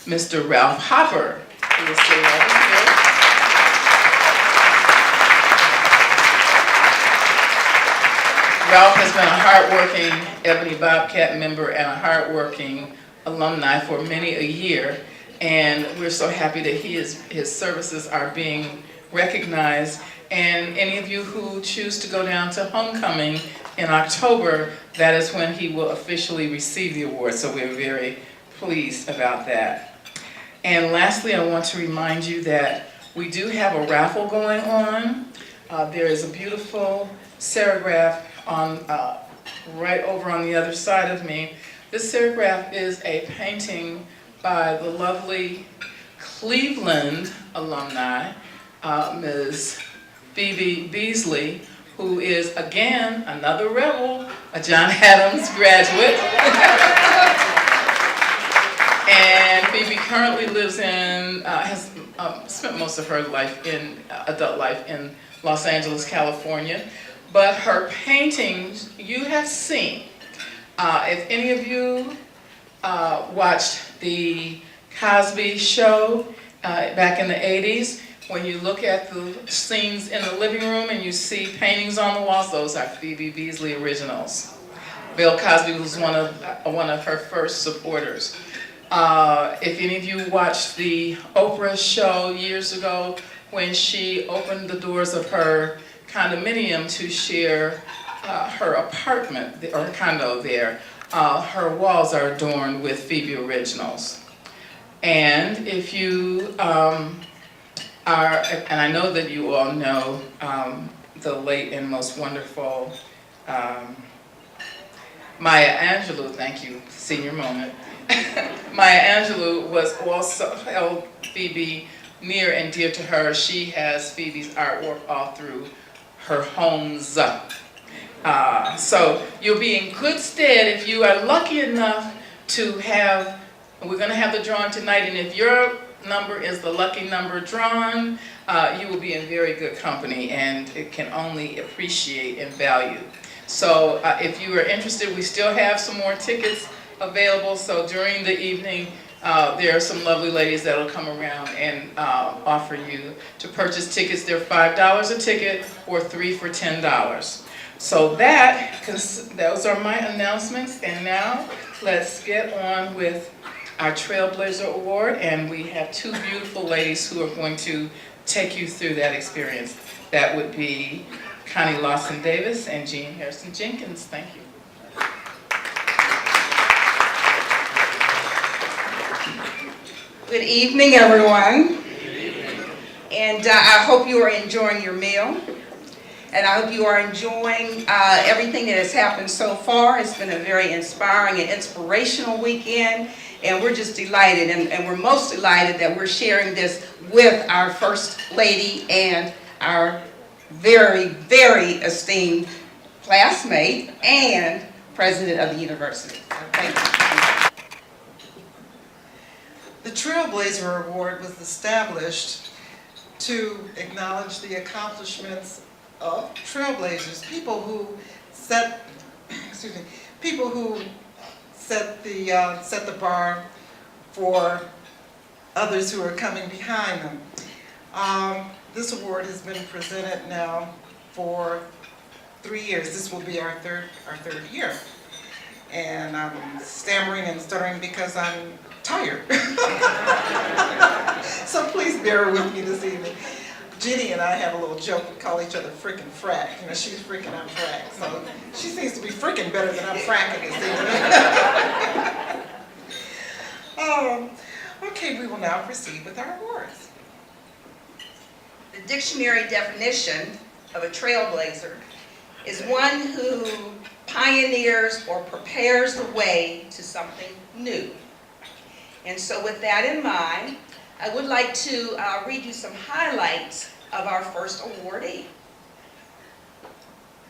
Mr. Ralph Hopper, who is sitting over here. Ralph has been a hardworking Ebony Bobcat member and a hardworking alumni for many a year, and we're so happy that his services are being recognized. And any of you who choose to go down to homecoming in October, that is when he will officially receive the award, so we're very pleased about that. And lastly, I want to remind you that we do have a raffle going on. There is a beautiful serigraph on right over on the other side of me. This serigraph is a painting by the lovely Cleveland alumni, Ms. Phoebe Beasley, who is again another rebel, a John Adams graduate. And Phoebe currently lives in, has spent most of her life in, adult life in Los Angeles, California. But her paintings you have seen. If any of you watched the Cosby Show back in the 80s, when you look at the scenes in the living room and you see paintings on the walls, those are Phoebe Beasley originals. Bill Cosby was one of her first supporters. If any of you watched the Oprah show years ago, when she opened the doors of her condominium to share her apartment or condo there, her walls are adorned with Phoebe originals. And if you and I know that you all know the late and most wonderful Maya Angelou, thank you, senior moment. Maya Angelou was also held Phoebe near and dear to her. She has Phoebe's artwork all through her homes. So you'll be in good stead if you are lucky enough to have, we're going to have the drawing tonight, and if your number is the lucky number drawn, you will be in very good company, and it can only appreciate and value. So if you are interested, we still have some more tickets available, so during the evening there are some lovely ladies that will come around and offer you to purchase tickets. They're $5 a ticket or 3 for $10. So those are my announcements, and now let's get on with our Trailblazer Award, and we have two beautiful ladies who are going to take you through that experience. That would be Connie Lawson Davis and Jean Harrison Jenkins. Thank you. Good evening, everyone. And I hope you are enjoying your meal. And I hope you are enjoying everything that has happened so far. It's been a very inspiring and inspirational weekend. And we're just delighted. And we're most delighted that we're sharing this with our First Lady and our very, very esteemed classmate and President of the University. So thank you. The Trailblazer Award was established to acknowledge the accomplishments of trailblazers, people who set, set the bar for others who are coming behind them. This award has been presented now for 3 years. This will be our third year, and I'm stammering and stuttering because I'm tired. So please bear with me this evening. Jenny and I have a little joke. We call each other frickin' frack. You know, she's frickin', I'm frack. So she seems to be frickin' better than I'm fracking this evening. Okay, we will now proceed with our awards. The dictionary definition of a trailblazer is one who pioneers or prepares the way to something new. And so with that in mind, I would like to read you some highlights of our first awardee.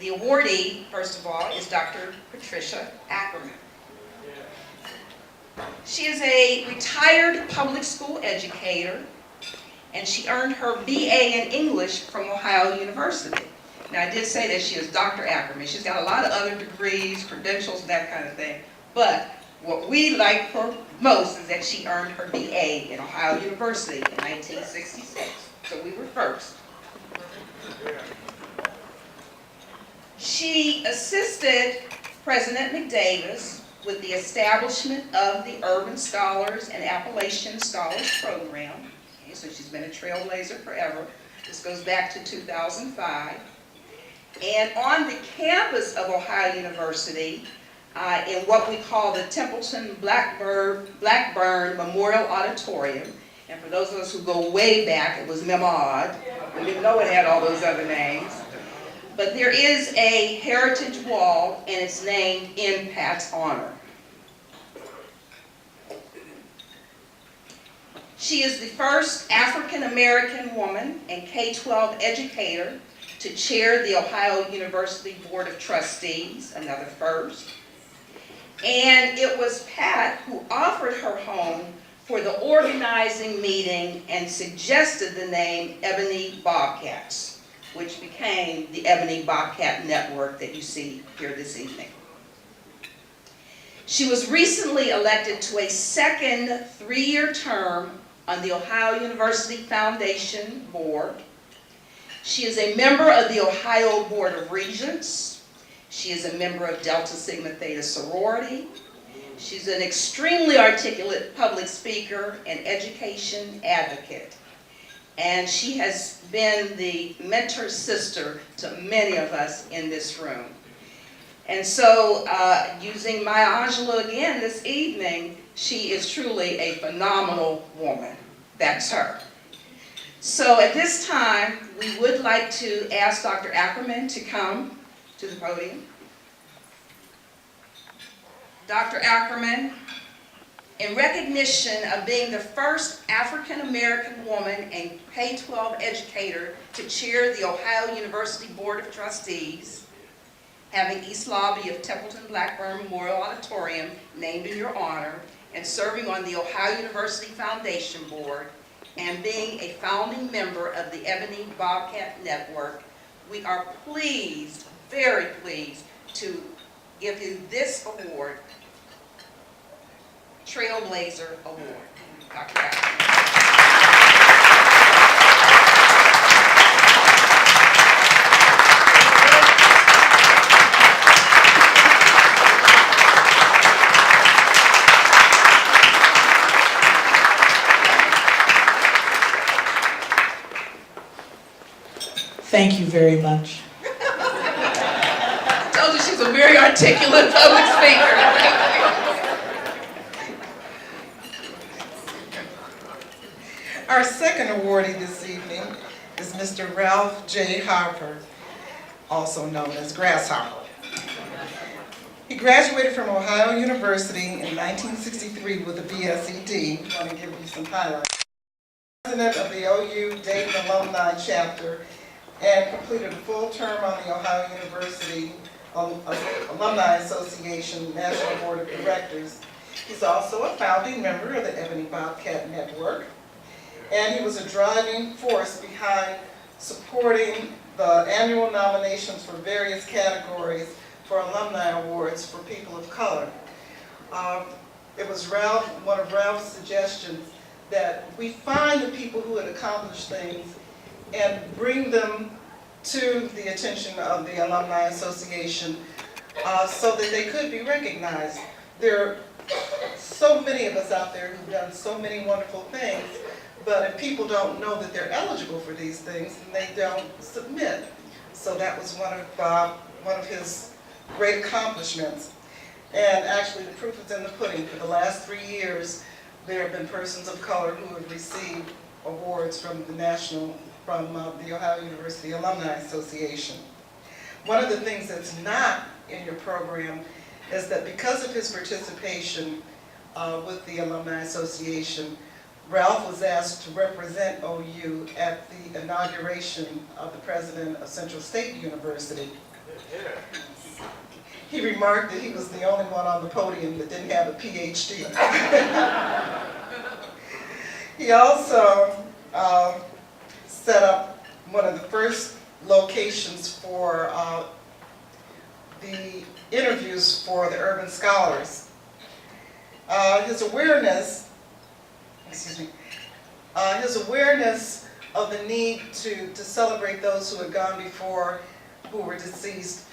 The awardee, first of all, is Dr. Patricia Ackerman. She is a retired public school educator, and she earned her BA in English from Ohio University. Now, I did say that she is Dr. Ackerman. She's got a lot of other degrees, credentials, that kind of thing, but What we like for most is that she earned her BA at Ohio University in 1966. So we were first. She assisted President McDavis with the establishment of the Urban Scholars and Appalachian Scholars Program. Okay, so she's been a trailblazer forever. This goes back to 2005. And on the campus of Ohio University, in what we call the Templeton Blackburn Memorial Auditorium, and for those of us who go way back, it was MEMAUD. We didn't know it had all those other names. But there is a heritage wall, and it's named in Pat's honor. She is the first African-American woman and K-12 educator to chair the Ohio University Board of Trustees, another first. And it was Pat who offered her home for the organizing meeting and suggested the name Ebony Bobcats, which became the Ebony Bobcat Network that you see here this evening. She was recently elected to a second 3-year term on the Ohio University Foundation Board. She is a member of the Ohio Board of Regents. She is a member of Delta Sigma Theta sorority. She's an extremely articulate public speaker and education advocate. And she has been the mentor sister to many of us in this room. And so, using Maya Angelou again this evening, she is truly a phenomenal woman. That's her. So at this time, we would like to ask Dr. Ackerman to come to the podium. Dr. Ackerman, in recognition of being the first African-American woman and K-12 educator to chair the Ohio University Board of Trustees, having East Lobby of Templeton Blackburn Memorial Auditorium named in your honor, and serving on the Ohio University Foundation Board, and being a founding member of the Ebony Bobcat Network, we are pleased, very pleased, to give you this award, Trailblazer Award. Dr. Ackerman. Thank you very much. I told you she's a very articulate public speaker. Our second awardee this evening is Mr. Ralph J. Harper, also known as Grasshopper. He graduated from Ohio University in 1963 with a BSED. I'm going to give you some highlights. President of the OU Dayton Alumni Chapter, and completed a full term on the Ohio University Alumni Association National Board of Directors. He's also a founding member of the Ebony Bobcat Network, and he was a driving force behind supporting the annual nominations for various categories for alumni awards for people of color. It was one of Ralph's suggestions that we find the people who had accomplished things and bring them to the attention of the Alumni Association so that they could be recognized. There are so many of us out there who've done so many wonderful things, but if people don't know that they're eligible for these things, then they don't submit. So that was one of his great accomplishments. And actually the proof is in the pudding. For the last 3 years, there have been persons of color who have received awards from the Ohio University Alumni Association. One of the things that's not in your program is that because of his participation with the Alumni Association, Ralph was asked to represent OU at the inauguration of the president of Central State University. He remarked that he was the only one on the podium that didn't have a PhD. He also set up one of the first locations for the interviews for the urban scholars. His awareness of the need to celebrate those who had gone before, who were deceased,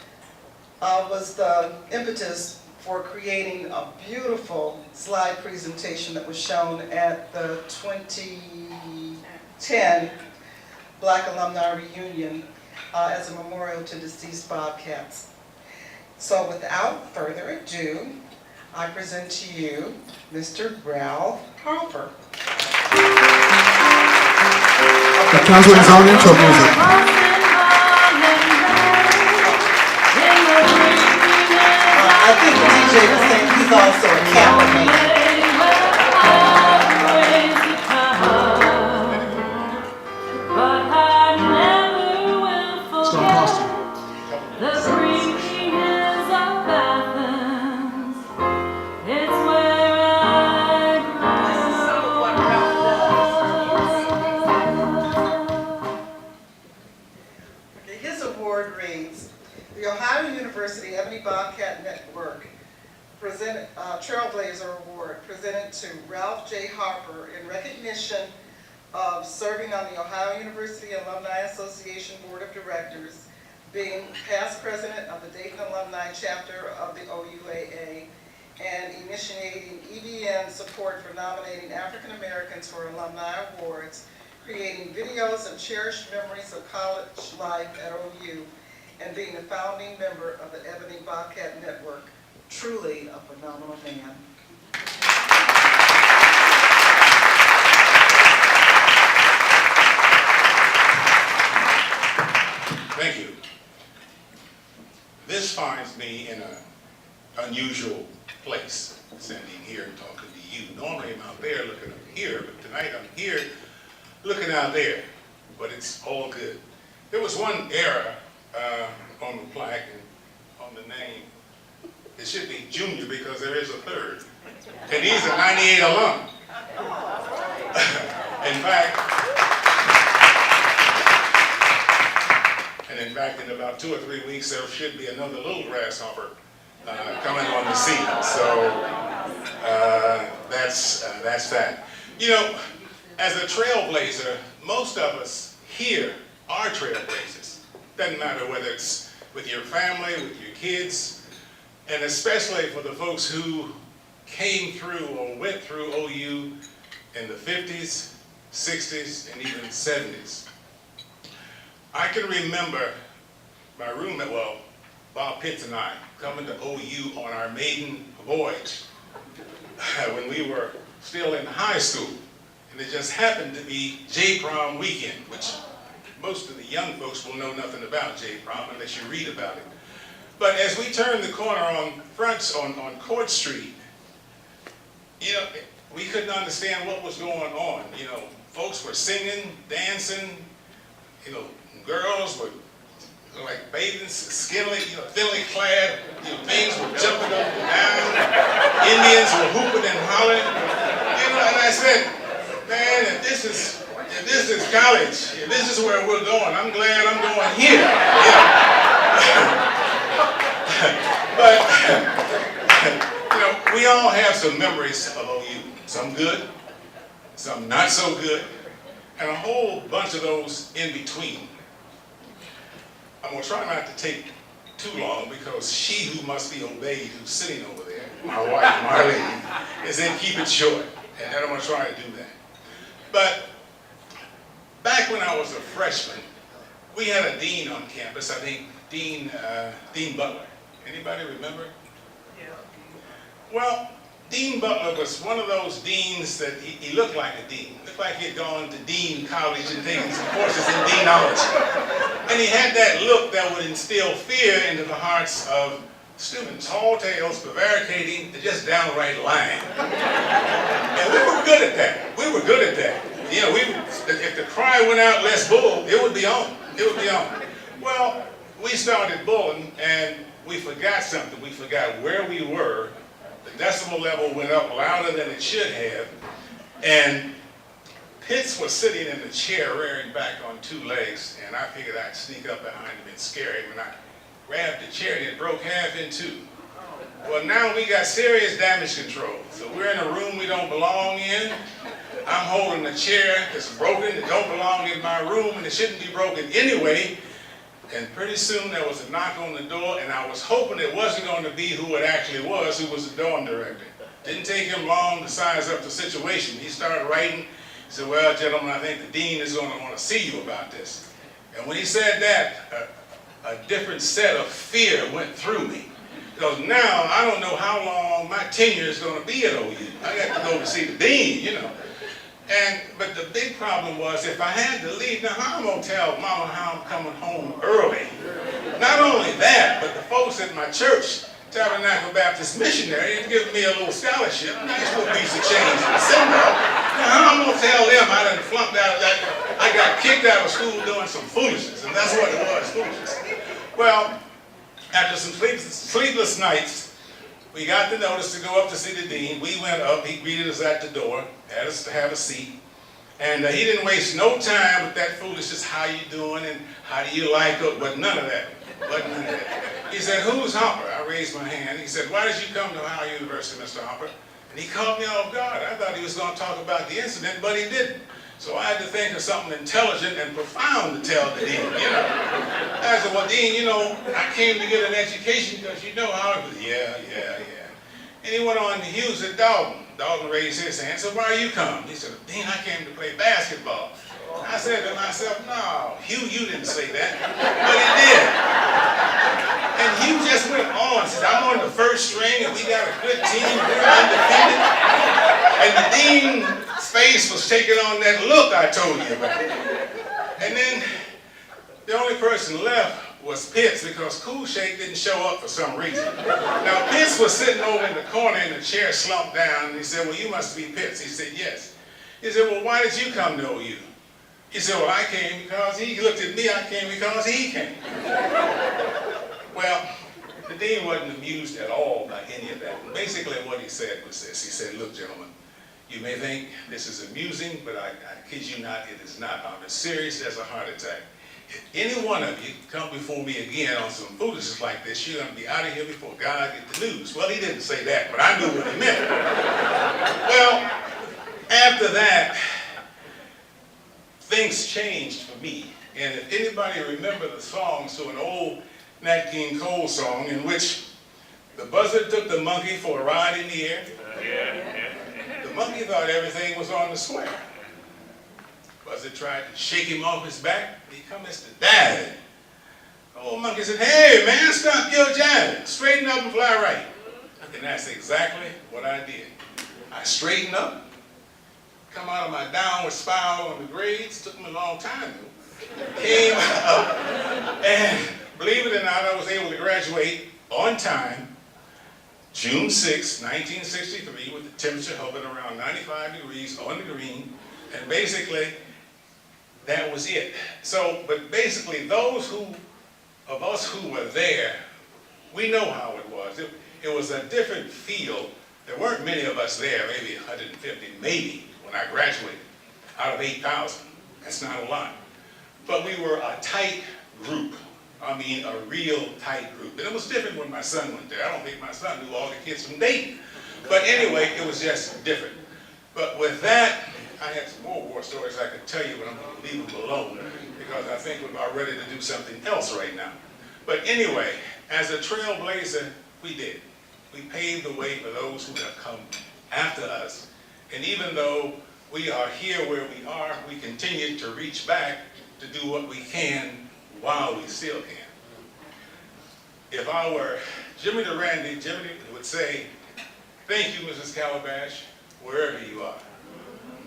was the impetus for creating a beautiful slide presentation that was shown at the 2010 Black Alumni Reunion as a memorial to deceased Bobcats. So without further ado, I present to you Mr. Ralph Harper. The Councilman's own intro music. I think the DJ was saying he's also a cameraman. It's gonna cost you. His award reads, the Ohio University Ebony Bobcat Network Trailblazer Award presented to Ralph J. Harper in recognition of serving on the Ohio University Alumni Association Board of Directors, being past president of the Dayton Alumni Chapter of the OUAA, and initiating EBN support for nominating African Americans for alumni awards, creating videos of cherished memories of college life at OU, and being a founding member of the Ebony Bobcat Network. Truly a phenomenal man. Thank you. This finds me in an unusual place, standing here and talking to you. Normally I'm out there looking up here, but tonight I'm here looking out there, but it's all good. There was one error on the plaque and on the name. It should be junior because there is a third. And he's a 98 alum. In fact, in about 2 or 3 weeks, there should be another little grasshopper coming on the scene. So that's that. You know, as a trailblazer, most of us here are trailblazers. Doesn't matter whether it's with your family, with your kids, and especially for the folks who came through or went through OU in the 50s, 60s, and even 70s. I can remember my roommate, well, Bob Pitts and I, coming to OU on our maiden voyage when we were still in high school. And it just happened to be J-Prom weekend, which most of the young folks will know nothing about J-Prom unless you read about it. But as we turned the corner on Court Street, you know, we couldn't understand what was going on. You know, folks were singing, dancing, you know, girls were like bathing, thinly clad, you know, things were jumping up and down, Indians were hooping and hollering, you know, and I said, man, if this is college, if this is where we're going, I'm glad I'm going here. Yeah. But, you know, we all have some memories of OU, some good, some not so good, and a whole bunch of those in between. I'm going to try not to take too long because she who must be obeyed, who's sitting over there, my wife, Marlene, is then keep it short. And I'm going to try to do that. But back when I was a freshman, we had a dean on campus, I think Dean Butler. Anybody remember? Yeah. Well, Dean Butler was one of those deans that he looked like a dean. Looked like he had gone to Dean College and taken some courses in deanology. And he had that look that would instill fear into the hearts of students. Tall tales, prevaricating, they're just downright lying. And we were good at that. We were good at that. You know, if the cry went out, "Let's bull," it would be on. It would be on. Well, we started bulling and we forgot something. We forgot where we were. The decimal level went up louder than it should have. And Pitts was sitting in the chair rearing back on 2 legs, and I figured I'd sneak up behind him and scare him, and I grabbed the chair and it broke half in 2. Well, now we got serious damage control. So we're in a room we don't belong in. I'm holding a chair that's broken, that don't belong in my room, and it shouldn't be broken anyway. And pretty soon there was a knock on the door, and I was hoping it wasn't going to be who it actually was, who was the dorm director. Didn't take him long to size up the situation. He started writing. He said, well, gentlemen, I think the dean is going to want to see you about this. And when he said that, a different set of fear went through me. Because now I don't know how long my tenure is going to be at OU. I got to go to see the dean, you know. But the big problem was if I had to leave, now how I'm going to tell Mama how I'm coming home early? Not only that, but the folks at my church, Tabernacle Baptist Missionary, had given me a little scholarship, nice little piece of change in December. Now how I'm going to tell them I done flunked out of that, I got kicked out of school doing some foolishness, and that's what it was, foolishness. Well, after some sleepless nights, we got the notice to go up to see the dean. We went up, he greeted us at the door, had us to have a seat. And he didn't waste no time with that foolishness, how you doing and how do you like it, but none of that. He said, who's Hopper? I raised my hand. He said, why did you come to Ohio University, Mr. Hopper? And he caught me off guard. I thought he was going to talk about the incident, but he didn't. So I had to think of something intelligent and profound to tell the dean, you know. I said, well, Dean, you know, I came to get an education because you know how it was. Yeah. And he went on to use at Dalton. Dalton raised his hand, so why you come? He said, Dean, I came to play basketball. I said to myself, no, Hugh, you didn't say that. But he did. And Hugh just went on. He said, I'm on the first string and we got a good team. We're undefeated. And the dean's face was taking on that look I told you about. And then the only person left was Pitts because Cool Shake didn't show up for some reason. Now Pitts was sitting over in the corner in the chair slumped down and he said, well, you must be Pitts. He said, yes. He said, well, why did you come to OU? He said, well, I came because he looked at me, I came because he came. Well, the dean wasn't amused at all by any of that. Basically what he said was this. He said, look, gentlemen, you may think this is amusing, but I kid you not, it is not. I'm as serious as a heart attack. If any one of you come before me again on some foolishness like this, you're going to be out of here before God gets the news. Well, he didn't say that, but I knew what he meant. Well, after that, things changed for me. And if anybody remember the song, so an old Nat King Cole song in which the buzzard took the monkey for a ride in the air. The monkey thought everything was on the square. Buzzard tried to shake him off his back. He commenced to dive. The old monkey said, hey man, stop your jiving. Straighten up and fly right. And that's exactly what I did. I straightened up, come out of my downward spiral on the grades. Took me a long time though. Came up, and believe it or not, I was able to graduate on time, June 6, 1963, with the temperature hovering around 95 degrees on the green, and basically, that was it. So, but basically, those of us who were there, we know how it was. It was a different feel. There weren't many of us there, maybe 150, maybe, when I graduated, out of 8,000. That's not a lot. But we were a tight group. I mean, a real tight group. And it was different when my son went there. I don't think my son knew all the kids from Dayton. But anyway, it was just different. But with that, I had some more war stories I could tell you, but I'm going to leave them alone because I think we're about ready to do something else right now. But anyway, as a trailblazer, we did. We paved the way for those who have come after us. And even though we are here where we are, we continue to reach back to do what we can while we still can. If I were Jimmy the Randy, Jimmy would say, thank you, Mrs. Calabash, wherever you are.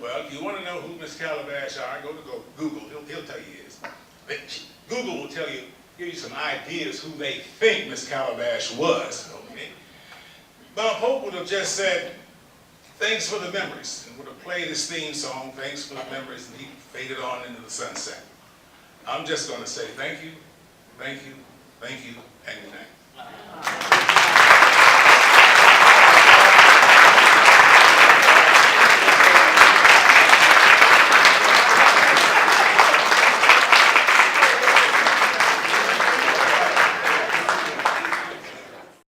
Well, if you want to know who Miss Calabash are, go Google. He'll tell you his. Google will tell you, give you some ideas who they think Miss Calabash was. Okay? Bob Hope would have just said, thanks for the memories, and would have played his theme song, thanks for the memories, and he faded on into the sunset. I'm just going to say thank you, and good night.